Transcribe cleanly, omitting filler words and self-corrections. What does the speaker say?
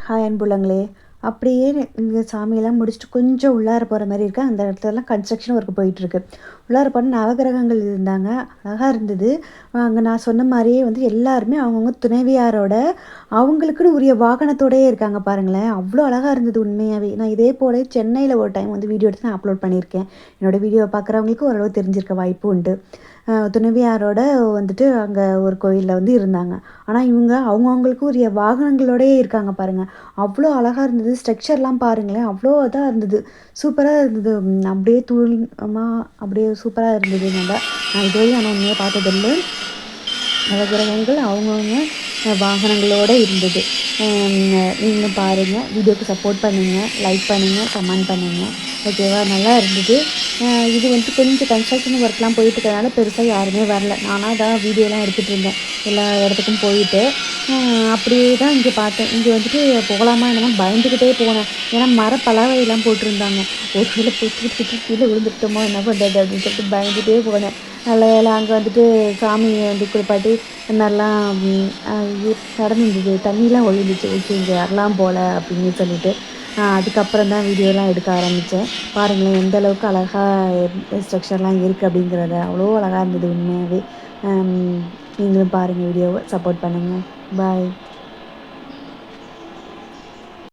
Hi அன்புள்ளங்களே! அப்படியே இங்க சாமியெல்லாம் முடிச்சுட்டு கொஞ்சம் உள்ளார போற மாரி இருக்கு. அந்த இடத்துலலாம் கன்ஸ்ட்ரக்ஷன் ஒர்க் போயிட்டுருக்கு. உள்ளார போனா நவகிரகங்கள் இருந்தாங்க. அழகா இருந்தது. அங்க நான் சொன்ன மாரியே வந்து எல்லாருமே அவங்கவங்க துணைவியாரோட அவங்களுக்குன்னு உரிய வாகனத்தோடயே இருக்காங்க பாருங்களேன்! அவ்ளோ அழகா இருந்தது உண்மையாவே. நான் இதே போல சென்னையில ஒரு டைம் வந்து வீடியோ எடுத்து நான் அப்லோட் பண்ணியிருக்கேன். என்னோட வீடியோவ பார்க்குறவங்களுக்கு ஓரளவு தெரிஞ்சிருக்க வாய்ப்பு உண்டு. துணைவியாரோட வந்துட்டு அங்க ஒரு கோயில்ல வந்து இருந்தாங்க. ஆனா இவங்க அவங்கவங்களுக்கு உரிய வாகனங்களோடயே இருக்காங்க பாருங்க. அவ்ளோ அழகா இருந்தது. ஸ்ட்ரக்சர்லாம் பாருங்களேன்! அவ்ளோ இதா இருந்தது. சூப்பரா இருந்தது. அப்படியே தூய்மைமா அப்படியே சூப்பரா இருந்தது நல்லா. நான் இதுவரையும் ஆனா உண்மையா பார்த்ததில்ல. நவகிரகங்கள் அவங்கவங்க வாகனங்களோட இருந்தது. நீங்களும் பாருங்க. வீடியோக்கு சப்போர்ட் பண்ணுங்க. லைக் பண்ணுங்க. கமெண்ட் பண்ணுங்க. ஓகேவா? நல்லா இருந்தது. இது வந்து கொஞ்சம் கன்ஸ்ட்ரக்ஷன் ஒர்க்லாம் போயிட்டு இருக்கறனால பெருசா யாருமே வரல. நானா தான் வீடியோலாம் எடுத்துட்டு இருந்தேன். எல்லா இடத்துக்கும் போயிட்டு. அப்படியே தான் இங்க பார்த்தேன். இங்க வந்துட்டு போகலாமா என்னமோன்னு பயந்துக்கிட்டே போனேன். ஏன்னா மரப்பலகைலாம் போட்டிருந்தாங்க. ஒரு வேளை பிச்சுக்கிட்டு கீழ விழுந்துட்டோமோ என்ன பண்றது? அப்படின்னு சொல்லிட்டு பயந்துட்டே போனேன். நல்ல வேளை அங்க வந்துட்டு சாமிய வந்து குளிப்பாட்டி இந்த மாரிலாம் நடந்திருந்தது. தண்ணிலாம் ஒழுகுனுச்சு. ஓகே இங்க வரலாம் போல அப்படின்னு சொல்லிட்டு. அதுக்கப்புறம் தான் வீடியோலாம் எடுக்க ஆரம்பிச்சேன். பாருங்களேன் எந்த அளவுக்கு அழகா ஸ்ட்ரக்சர்லாம் இருக்கு அப்படிங்கிறத. அவ்வளோ அழகா இருந்தது உண்மையாவே. அம் நீங்களும் பாருங்க வீடியோவ. சப்போர்ட் பண்ணுங்க. பாய்.